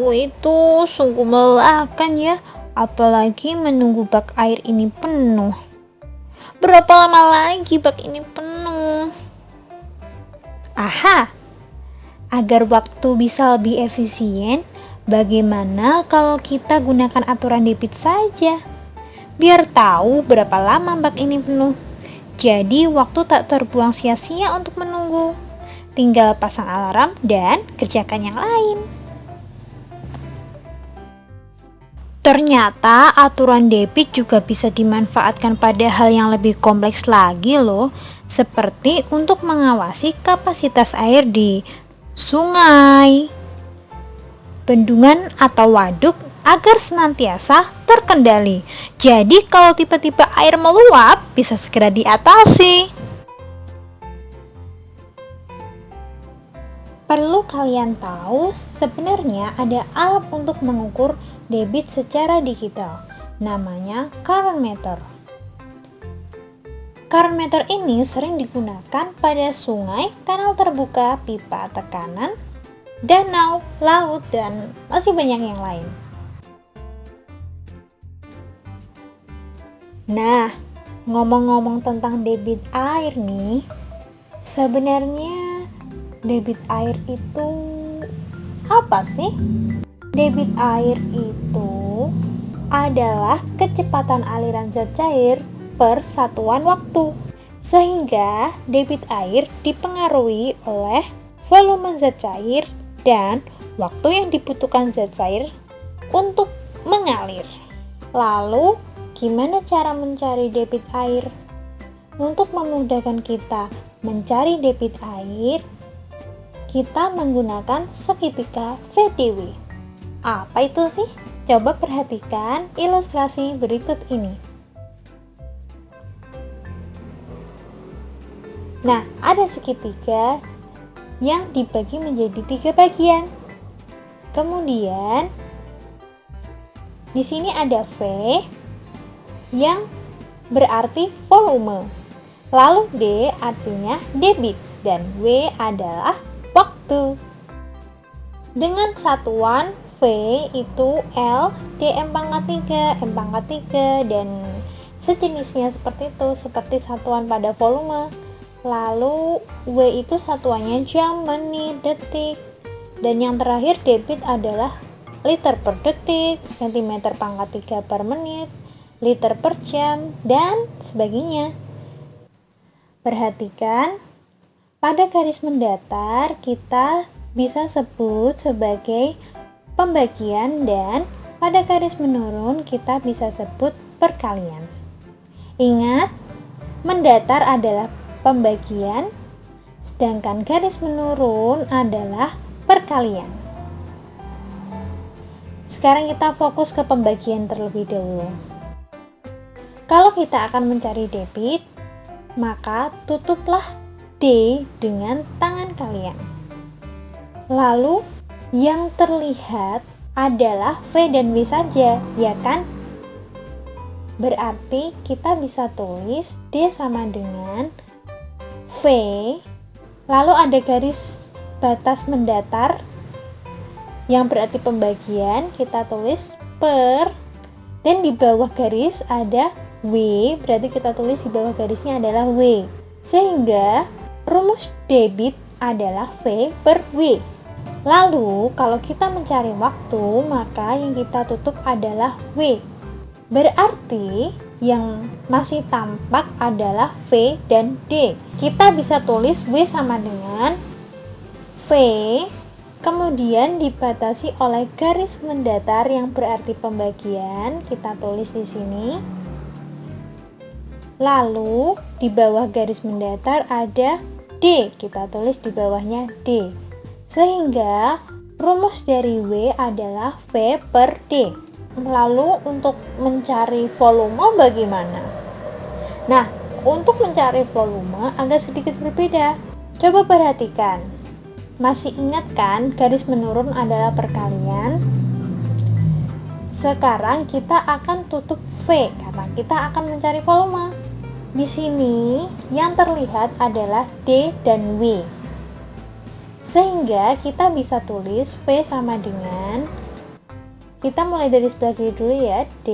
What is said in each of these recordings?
menunggu itu sungguh melelahkan ya, apalagi menunggu bak air ini penuh. Berapa lama lagi bak ini penuh? Aha, agar waktu bisa lebih efisien, bagaimana kalau kita gunakan aturan debit saja? Biar tahu berapa lama bak ini penuh. Jadi waktu tak terbuang sia-sia untuk menunggu. Tinggal pasang alarm dan kerjakan yang lain. Ternyata aturan debit juga bisa dimanfaatkan pada hal yang lebih kompleks lagi loh, seperti untuk mengawasi kapasitas air di sungai, bendungan atau waduk agar senantiasa terkendali. Jadi kalau tiba-tiba air meluap bisa segera diatasi. Perlu kalian tahu, sebenarnya ada alat untuk mengukur debit secara digital. Namanya current meter. Current meter ini sering digunakan pada sungai, kanal terbuka, pipa tekanan, danau, laut, dan masih banyak yang lain. Nah, ngomong-ngomong tentang debit air nih, sebenarnya debit air itu apa sih? Debit air itu adalah kecepatan aliran zat cair per satuan waktu, sehingga debit air dipengaruhi oleh volume zat cair dan waktu yang dibutuhkan zat cair untuk mengalir. Lalu, gimana cara mencari debit air? Untuk memudahkan kita mencari debit air, kita menggunakan segitiga VDW. Apa itu sih? Coba perhatikan ilustrasi berikut ini. Nah, ada segitiga yang dibagi menjadi 3 bagian. Kemudian di sini ada V yang berarti volume. Lalu D artinya debit dan W adalah waktu. Dengan kesatuan V itu L, dm pangkat 3, m pangkat 3 dan sejenisnya seperti itu, seperti satuan pada volume. Lalu W itu satuannya jam, menit, detik. Dan yang terakhir debit adalah liter per detik, centimeter pangkat 3 per menit, liter per jam, dan sebagainya. Perhatikan, pada garis mendatar kita bisa sebut sebagai pembagian dan pada garis menurun kita bisa sebut perkalian. Ingat, mendatar adalah pembagian, sedangkan garis menurun adalah perkalian. Sekarang kita fokus ke pembagian terlebih dahulu. Kalau kita akan mencari debit, maka tutuplah D dengan tangan kalian. Lalu yang terlihat adalah V dan W saja, ya kan? Berarti kita bisa tulis D sama dengan V, lalu ada garis batas mendatar yang berarti pembagian, kita tulis per, dan di bawah garis ada W, berarti kita tulis di bawah garisnya adalah W, sehingga rumus debit adalah V per W. Lalu kalau kita mencari waktu, maka yang kita tutup adalah W, berarti yang masih tampak adalah V dan D. Kita bisa tulis W sama dengan V, kemudian dibatasi oleh garis mendatar yang berarti pembagian, kita tulis di sini. Lalu di bawah garis mendatar ada D, kita tulis di bawahnya D. Sehingga rumus dari W adalah V per D. Lalu untuk mencari volume bagaimana? Nah, untuk mencari volume agak sedikit berbeda. Coba perhatikan. Masih ingat kan garis menurun adalah perkalian? Sekarang kita akan tutup V karena kita akan mencari volume. Di sini yang terlihat adalah D dan W. Sehingga kita bisa tulis V sama dengan Kita mulai dari sebelah kiri dulu ya, D.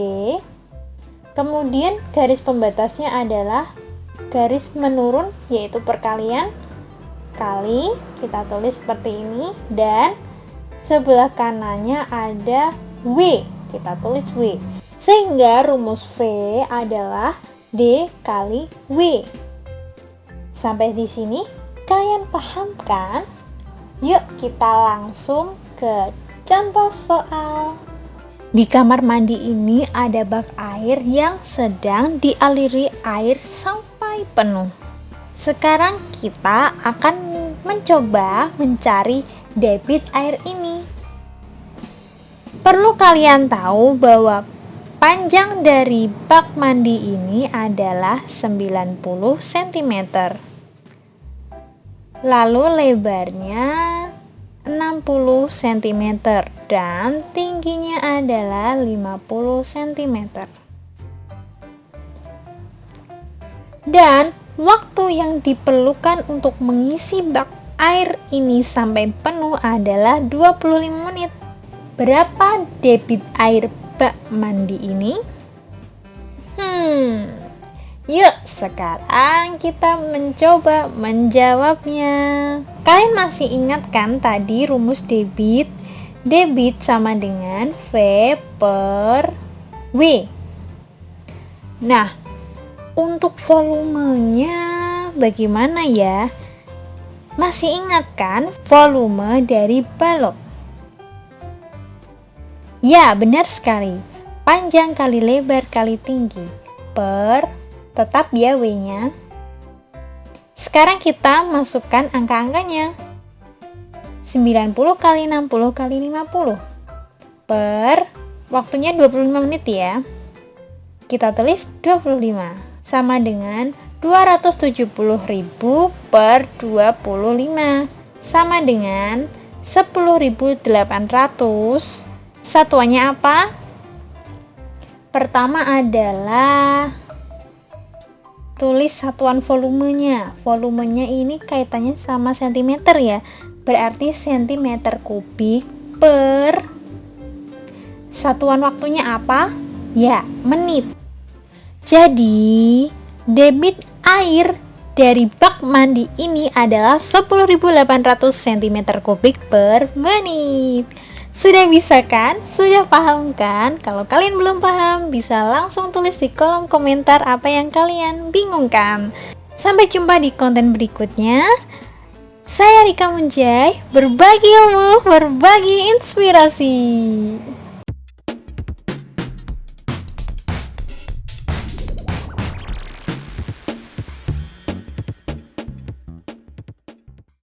Kemudian garis pembatasnya adalah garis menurun, yaitu perkalian kali, kita tulis seperti ini, dan sebelah kanannya ada W, kita tulis W. Sehingga rumus V adalah D kali W. Sampai di sini kalian paham kan? Yuk kita langsung ke contoh soal. Di kamar mandi ini ada bak air yang sedang dialiri air sampai penuh. Sekarang kita akan mencoba mencari debit air ini. Perlu kalian tahu bahwa panjang dari bak mandi ini adalah 90 cm. Lalu lebarnya 60 cm dan tingginya adalah 50 cm. Dan waktu yang diperlukan untuk mengisi bak air ini sampai penuh adalah 25 menit. Berapa debit air bak mandi ini? Yuk sekarang kita mencoba menjawabnya. Kalian masih ingat kan tadi rumus debit? Debit sama dengan V per W. Nah, untuk volumenya bagaimana ya? Masih ingat kan volume dari balok? Ya, benar sekali. Panjang kali lebar kali tinggi per, tetap ya W-nya. Sekarang kita masukkan angka-angkanya. 90 kali 60 kali 50 per, waktunya 25 menit ya. Kita tulis 25 sama dengan 270.000 per 25 sama dengan 10.800. Satuannya apa? Pertama adalah tulis satuan volumenya. Volumenya ini kaitannya sama cm ya. Berarti cm kubik per, satuan waktunya apa? Ya, menit. Jadi, debit air dari bak mandi ini adalah 10.800 cm kubik per menit. Sudah bisa kan? Sudah paham kan? Kalau kalian belum paham, bisa langsung tulis di kolom komentar apa yang kalian bingungkan. Sampai jumpa di konten berikutnya. Saya Rika Munjai, berbagi ilmu, berbagi inspirasi.